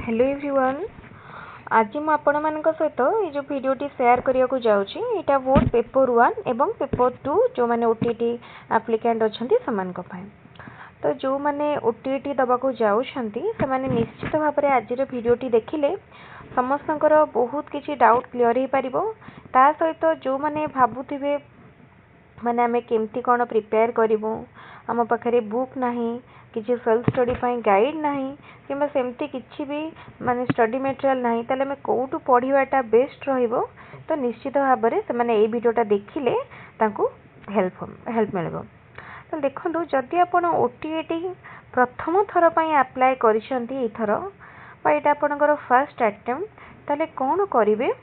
Hello everyone. आज मु आपण मानक सहित ये जो वीडियोटी शेयर करिया को जाउची एटा बोथ पेपर 1 एवं पेपर 2 जो माने ओटीटी एप्लिकेंट अछंती समान को पाए। तो जो माने ओटीटी दबा को जाउछंती से माने निश्चित भाव में आज वीडियोटी देखिले समस्तंकर बहुत किछि डाउट क्लियर हो पारिबो। ता सहित जो माने भाबुथिबे माने आमे केमती कोन प्रिपेयर करिवो, आम पाखरे बुक नाही, किछि सेल्फ स्टडी पई गाइड नाही किबा सेमती किछि भी माने स्टडी मटेरियल नाही, ताले में कोउटू पढिवाटा बेस्ट रहिबो। तो निश्चित भाव में से माने ए वीडियोटा देखिले तांको हेल्प मिलबो। तो देखंतु जदि आपण ओटीटी प्रथम थर पई अप्लाई करिसंती एथर बा एटा आपनकर फर्स्ट अटेम्प्ट, ताले कोन करिवे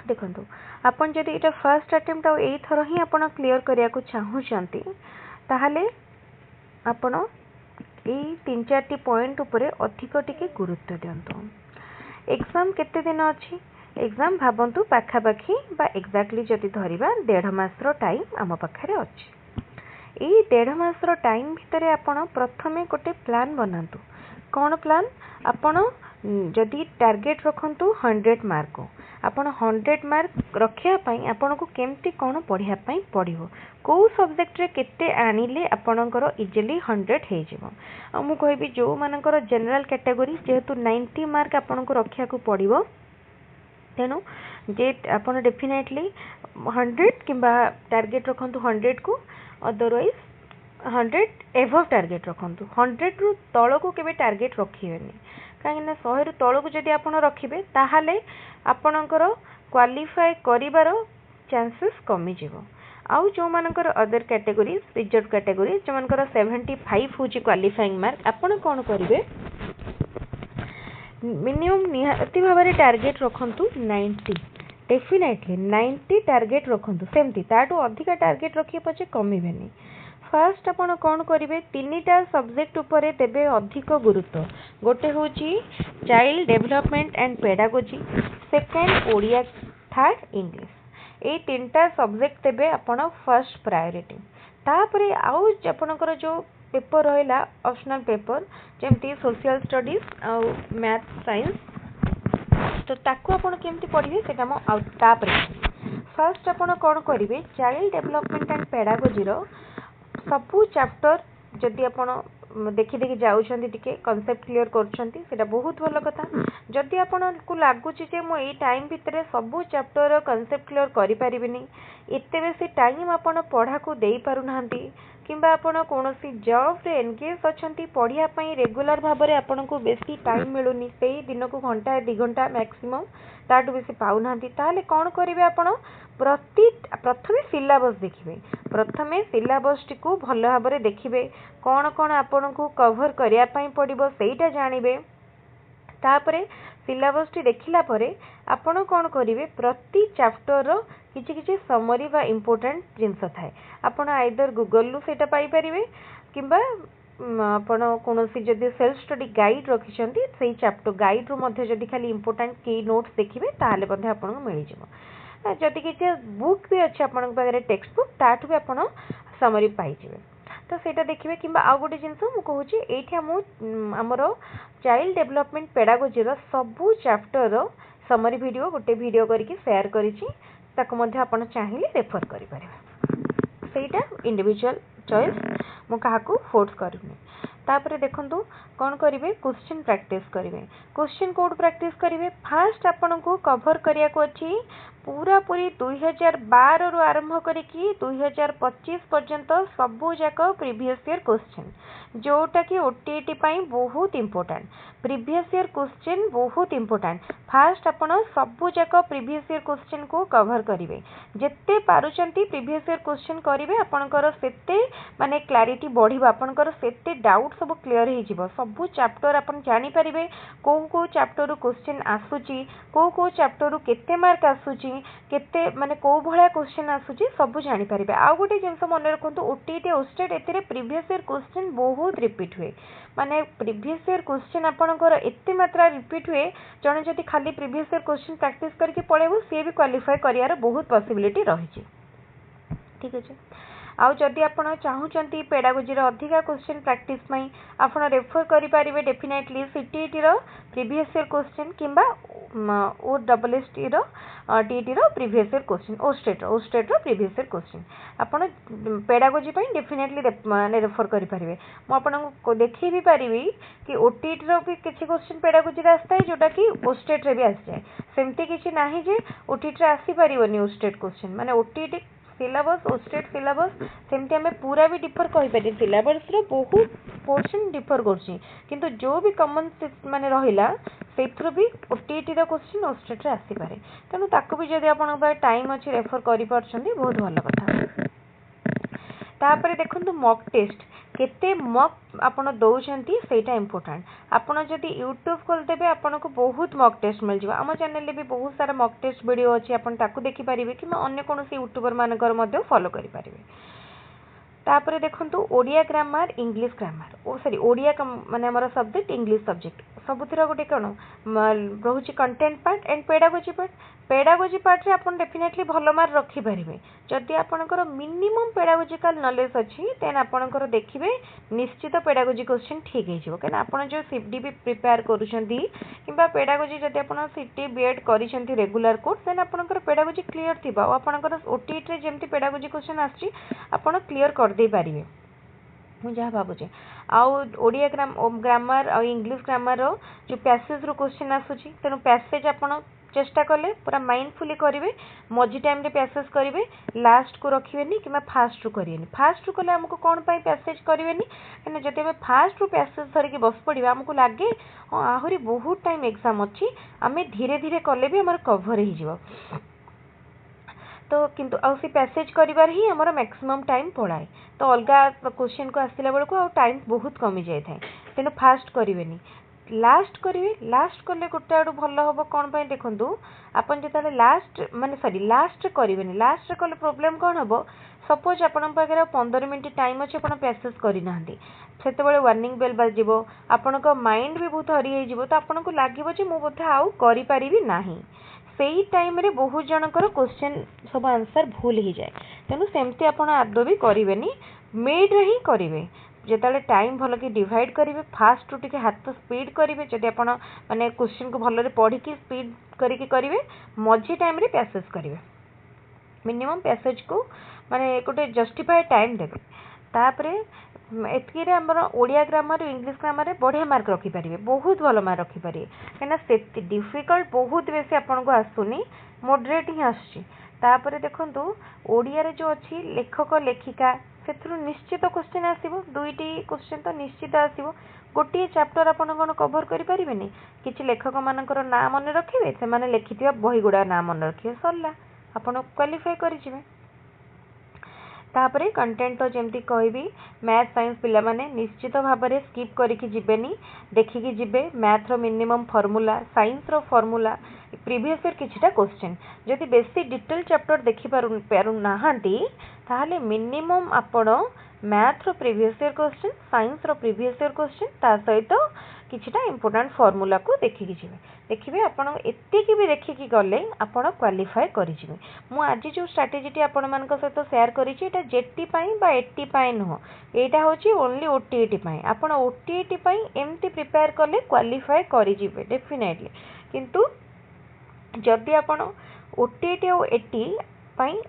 देखंतु। आपण जदि एटा फर्स्ट अटेम्प्ट आ एई थर ही आपण क्लियर करिया को चाहूचंती ताहाले आपण ए 3-4 पॉइंट उपरे अधिक टिके गुरुत्व दियंतु। एग्जाम केते दिन अछि? एग्जाम भाबंतु पाखापाखी बा एक्जाक्टली जदि धरिबा 1.5 मासर टाइम आम पाखरे अछि। ए 1.5 मासर टाइम भितरे आपण प्रथमे गोटे प्लान बनांतु। कौन प्लान? आपण जदि टार्गेट रखंतु 100 मार्क को, आपण 100 मार्क रखिया पई आपण को केमती कोन पढिया पई पडिवो, को सब्जेक्ट रे केते आनिले आपणकर इजिली 100 हे जिवो। आ मु कहबी जो मानकर जनरल कैटेगरी जेहेतु 90 मार्क आपण को रखिया को पडिवो, तेनु जे आपण डेफिनेटली 100 किबा टार्गेट रखंतु 100 को, अदरवाइज 100 एभव टार्गेट रखंतु। 100 रु तळ को केबे टार्गेट रखिबेनी, काहे ना 100 रु तळ को जदि आपण रखिबे ताहाले आपणकर क्वालिफाई करिवार चांसेस कमी जिवो। आउ जो मानकर अदर कैटेगरी रिजर्व कैटेगरी जो मानकर 75 होची क्वालिफाइंग मार्क, आपण कोन करिवे मिनिमम निहाती भाबरे टार्गेट रखंतु 90, डेफिनेटली 90 टार्गेट रखंतु। सेमती ताटू अधिका टार्गेट रखिए पछे कमीबेनी। फर्स्ट आपण कोन करिवे तीनटा सब्जेक्ट उपरे देबे अधिक गुरुत्व। गोटे होची child development and pedagogy, second Odia, third English. ए तीनटा सब्जेक्ट देबे आपण फर्स्ट प्रायोरिटी। तापरे आउ आपणकर जो पेपर रहला ऑप्शनल पेपर जेमती सोशल स्टडीज आ मैथ साइंस, तो ताकू आपण केमती पढिबे सेटा म आउ तापरे फर्स्ट आपण कोन करिवे चाइल्ड डेवलपमेंट एंड पेडागोजी रो सबू चैप्टर जदि आपण देखि देखि जाउछंती टिके कांसेप्ट क्लियर करछंती सेटा बहुत भलो कथा। जदि आपण को लागुची जे मो एई टाइम भितरे सबू चैप्टर रो कांसेप्ट क्लियर करि परिबिनी, एते बेसी टाइम आपण पढा को देई पारु नाहंती किंबा आपण कोनोसी जॉब रे एंगेज अछंती, पढिया पई रेगुलर भाबरे आपण को बेसी टाइम मिलुनी, सेई दिन को घंटा 2 घंटा मैक्सिमम ताटू बेसी पाउ नाहंती, ताले कोन करिवे आपण प्रथमे सिलेबस देखिबे। प्रथमे सिलेबस टिकू भलो भाबरे देखिबे, कोन कोन आपण को कवर करिया पई पडिबो सेईटा जानिबे। तापरे सिलेबस टी देखिला परे आपण कोन करिवे प्रति चैप्टर रो किछि किछि समरी बा इंपोर्टेंट जिंस थाए, आपण आइदर गूगल लु सेटा पाई परिवे किंबा आपण कोनोसी जदि सेल्फ स्टडी गाइड रखिसंती सेई चैप्टर गाइड रो मध्ये जदि खाली इंपोर्टेंट की नोट्स देखिबे ताहाले मध्ये आपण को मिलि जिवो। जदि किछि बुक भी अछि आपण पाखरे टेक्स्ट बुक ताठु भी आपण समरी पाई जिवे, तो सेटा देखिबे। किंबा आ गोटे जिंस मु कहूची एठी हमर चाइल्ड डेवलपमेंट पेडागोजी रो सबु चैप्टर रो समरी वीडियो गोटे वीडियो करके शेयर करिछि, ताको मध्ये आपण चाहिले रेफर करि परिबे। सेटा इंडिविजुअल चॉइस, मु काहाकू फोर्स करूनी। तापरे देखंतु कोन करिवे क्वेश्चन प्रैक्टिस करिवे। क्वेश्चन कोड प्रैक्टिस करिवे। फर्स्ट आपण को कवर करिया को अछि पूरा पूरी 2012 रु आरंभ करिकी 2025 पर्यंत सबु जाक प्रीवियस ईयर क्वेश्चन, जोटा कि ओटीटी पई बहुत इंपोर्टेंट। प्रीवियस ईयर क्वेश्चन बहुत इंपोर्टेंट। फर्स्ट आपण सबु जाक प्रीवियस ईयर क्वेश्चन को कवर करिवे। जेते पारुचंती प्रीवियस ईयर क्वेश्चन करिवे आपनकर सेते माने क्लैरिटी बढ़िबा, आपनकर सेते डाउट सब क्लियर हे जिवो। सबु चैप्टर आपण जानि परिबे को चैप्टर रु क्वेश्चन आसुची, को चैप्टर रु केते मार्क आसुची, केते माने को भळा क्वेश्चन आसुची सब जानि परिबे। आ गोटे जिंस मन रखंतु ओटीटी ओस्टेट एतिरे प्रीवियस ईयर क्वेश्चन बहुत रिपीट हुए, माने प्रीवियस ईयर क्वेश्चन आपनकर एते मात्रा रिपीट हुए, जने जति खाली प्रीवियस ईयर क्वेश्चन प्रैक्टिस करके पळेबो से भी क्वालिफाई करियार बहुत पॉसिबिलिटी रहिछि। ठीक अछि। आउ जदि आपण चाहूचंती पेडागोजी रो अधिका क्वेश्चन प्रैक्टिस पई आपण रेफर करि परिबे डेफिनेटली सीटीईटी रो प्रीवियस ईयर क्वेश्चन किंबा ओ डबल एसटी रो टीईटी रो प्रीवियस ईयर क्वेश्चन ओ स्टेट रो प्रीवियस ईयर क्वेश्चन आपण पेडागोजी पई डेफिनेटली माने रेफर करि परिबे मो आपण को देखि भी परिबी कि ओटीईटी रो भी किछि क्वेश्चन पेडागोजी रे आस्ता है जोटा कि ओ स्टेट रे भी आस जाय सेमती किछि नाही जे ओटीईटी रे आसी परिबोनी ओ स्टेट क्वेश्चन माने ओटीईटी सिलेबस ओ स्टेट सिलेबस सेमती हमें पूरा भी डिफर कहि पारि सिलेबस रो बहुत पोर्शन डिफर करछि किंतु जो भी कॉमन माने रहिला सेथरो भी ओटीईटी रो क्वेश्चन ओ स्टेट रे आसी पारे तनु ताको भी जदि आपण टाइम अछि रेफर करि परछन्ती बहुत भलो कथा तापरे देखंतु मॉक टेस्ट केते मॉक आपण दउछंती सेटा इंपोर्टेंट आपण जदि यूट्यूब खोल देबे आपण को बहुत मॉक टेस्ट मिल जिवो हम चैनल ले भी बहुत सारा मॉक टेस्ट वीडियो अछि आपण ताकू देखि परिबे कि अन्य कोनोसी यूट्यूबर मानकर मध्ये फॉलो करि परिबे तापरे देखंतु ओडिया ग्रामर इंग्लिश ग्रामर ओ सॉरी ओडिया माने हमर सब्जेक्ट इंग्लिश सब्जेक्ट सबुतिर गोटे कोन रहुची content part and pedagogy part रे आपण डेफिनेटली भलो मार्क रखि परिबे जदि आपनकर मिनिमम पेडागोजिकल नॉलेज अछि देन आपनकर देखिबे निश्चित पेडागोजी क्वेश्चन ठीक हे जिवो केना आपण जो सीडी भी प्रिपेयर करूछंती किबा पेडागोजी जदि आपण सीटी बीएड करिसंती रेगुलर कोर्स देन आपनकर पेडागोजी क्लियर थिबा आपनकर ओटीईटी रे जेमति पेडागोजी क्वेश्चन आछि आपण क्लियर कर दे पारिबे मु जहाँ भावुचे आउ ओडिया ग्रामर और इंग्लिश ग्रामर जो पैसेज रो क्वेश्चन आसुची तेणु पैसेज आपण चेष्टा कले पूरा माइंडफुली करेंगे मझी टाइम रे पैसेज करेंगे लास्ट को रखिएनि कि फास्ट रू करेंगे फास्ट रू कले हमको कौन पाई पैसेज करेंगे कहीं जब हमें फास्ट रू पैसेज धरिकी बस पड़ा आमको लगे हाँ आहरी बहुत टाइम एग्जाम अच्छी आम धीरे धीरे कले भी आम कभर हो तो किंतु आउ सी पैसेज करिवार ही हमर मैक्सिमम टाइम पड़ाए तो अलग क्वेश्चन को आसला बेलू आउ टाइम बहुत कमी जाए तेणु फास्ट करेंगे लास्ट करेंगे लास्ट कले गोटे आड़ू भल हम कौन पाई देखु आपन जो लास्ट माने सॉरी लास्ट करेंगे लास्ट कले प्रोब्लेम कौन हम सपोज आपण पाखे 15 मिनट टाइम अच्छे आप पैसेज करना से वार्निंग बेल बाजिबो आपण माइंड भी बहुत हरी हो तो आपन को लगे मुझे बोधे आउ करी ना सेई टाइम रे बहुत जनकर क्वेश्चन सब आंसर भूल ही जाए तेणु सेमती आपण आदौ भी करेंगे मिड रे ही करेंगे जिते टाइम भल कि डिवाइड करेंगे फास्ट रू टे हाथ स्पीड करेंगे जब आप माने क्वेश्चन को भल पढ़ी स्पीड करेंगे मझी टाइम रे पैसेज करेंगे मिनिमम पैसेज को माने गोटे जस्टिफाइड टाइम देवे तापरे एतकी आमर ओडिया ग्रामर इंग्लिश ग्रामर बढ़िया मार्क रखिपारे बहुत भल मार्क रखिपारे कहीं डिफिकल्ट बहुत बेसी आपन को आसुनी मॉडरेट ही आसपर देखु ओडिया रे जो अच्छी लेखक लेखिका से निश्चित क्वेश्चन आसो दुईटी क्वेश्चन तो निश्चित आसो गोटे चैप्टर आपन कौन कभर करें कि लेखक मानकर ना मन रखिए से लिखि बही गुड़ा ना मन रखिए सरला आपन क्वालिफाई करेंगे तापरे कंटेंट तो जमती कहबी मैथ साइंस पिला माने निश्चित भाव में स्किप करके जिबेनी देखिकी जिबे मैथ रो मिनिमम फॉर्मूला साइंस रो फॉर्मूला प्रीवियस ईयर किछटा क्वेश्चन जदि बेसी डिटेल चैप्टर देखि पारु नाहांती ताहले मिनिमम आपण मैथ रो प्रीवियस ईयर क्वेश्चन साइंस रो प्रीवियस ईयर क्वेश्चन ता सहित किछटा इंपोर्टेंट फॉर्मूला को देखिकी जिबे देखिबे आपण एतिकी भी देखिकी गले आपण क्वालिफाई करि जिबे मु आज जो स्ट्रेटजी आपण मानक सहित शेयर करिछि एटा जेटी पई बा 80 पई नुह एटा होछि ओनली ओटीईटी पई आपण ओटीईटी पई एमती प्रिपेयर करले क्वालिफाई करि जिबे डेफिनेटली किंतु जदि आपण ओटीईटी और 80 पई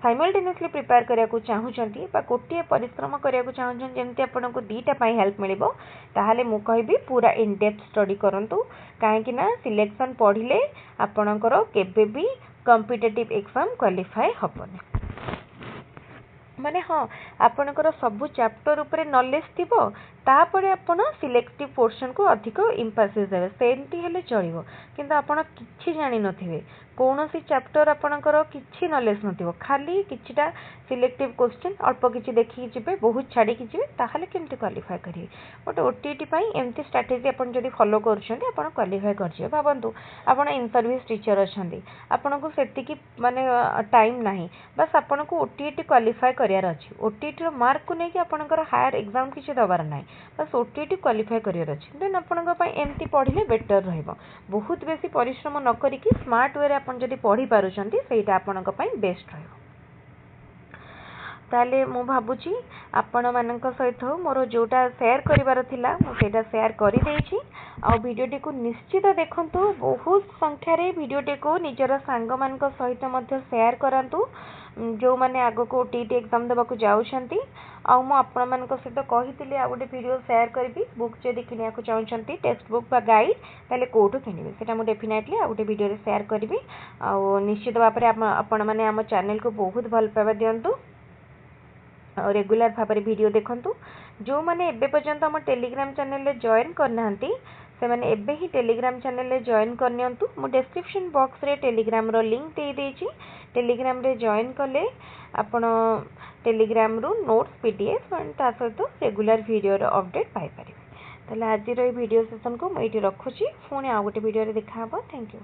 साइमल्टेनियसली प्रिपेयर करिया को चाहूचंती बा गोटे परिश्रम करिया को चाहूचंती जेमती आपन को दीटा पई हेल्प मिलिबो ताहाले मु कहबी पूरा इन डेप्थ स्टडी करंतु काहेकि ना सिलेक्शन पढ़िले आपनकर केबे भी कॉम्पिटिटिव एग्जाम क्वालिफाई हबनी माने हाँ आपनकर सब चैप्टर ऊपर नॉलेज थिबो तापरे आपण सिलेक्टिव पोर्शन को अधिक इंफासिस देबे सेंटी हेले चलिबो किंतु आपण किछि जानि नथिबे कोनोसी चैप्टर आपनकर किछि नॉलेज नथिबो खाली किछिटा सिलेक्टिव क्वेश्चन अल्प किछि देखि जिबे बहुत छाडी कि जिबे ताहाले केमति क्वालिफाई करिवे बट ओटीईटी पई एमती स्ट्रेटजी आपण जदी फॉलो करछन्ती आपण क्वालिफाई करछे भाबंतु आपण इन सर्विस टीचर अछन्ती आपण को सेति की माने टाइम नाही बस आपण को ओटीईटी क्वालिफाई करियार अछि ओटीईटी रो मार्क को नै कि आपनकर हायर एग्जाम किछि दबार नाही बस ओटीईटी क्वालिफाई करियर अछि देन आपनका पई एमती पढिले बेटर रहइबो बहुत बेसी परिश्रम न करी कि स्मार्ट वे रे आपण जदी पढी पारुचंती सेटा आपनका पई बेस्ट रहइबो ताले मु भाबुची आपण मानक सहित मोर जोटा शेयर करिवार थिला मु सेटा शेयर करि देछि आ वीडियोटी को निश्चित देखंतु बहुत संख्या रे वीडियोटी को निजर सांग मानक सहित मध्य शेयर करंतु जो माने आगो को टीटी एग्जाम देबा को जाउछंती आ मु आपण मानक सहित कहितली आ गोटे वीडियो शेयर करबी बुक जे किनिया को चाहछंती टेक्स्ट बुक बा गाइड ताले कोठो किनिबे सेटा मु डेफिनेटली आ गोटे वीडियो रे शेयर करबी आ निश्चित भाबरे आपण माने हम चैनल को बहुत भल पाबा दियंतु रेगुलर भाव में वीडियो देखंतु जो माने एबे पर्यंत हम टेलीग्राम चैनल रे जॉइन करनांती से माने एबे ही टेलीग्राम चैनल रे जॉइन करनियंतु मु डिस्क्रिप्शन बॉक्स रे टेलीग्राम रो लिंक दे देछि टेलीग्राम रे जॉइन कले आपण टेलीग्राम रो नोट्स पीडीएफ एंड ता सहित रेगुलर वीडियो रो अपडेट पाई परिबे। तले आज रो वीडियो सेशन को मैं इठी रखुची पुणी आ गोटे वीडियो रे देखा हबो। Thank you.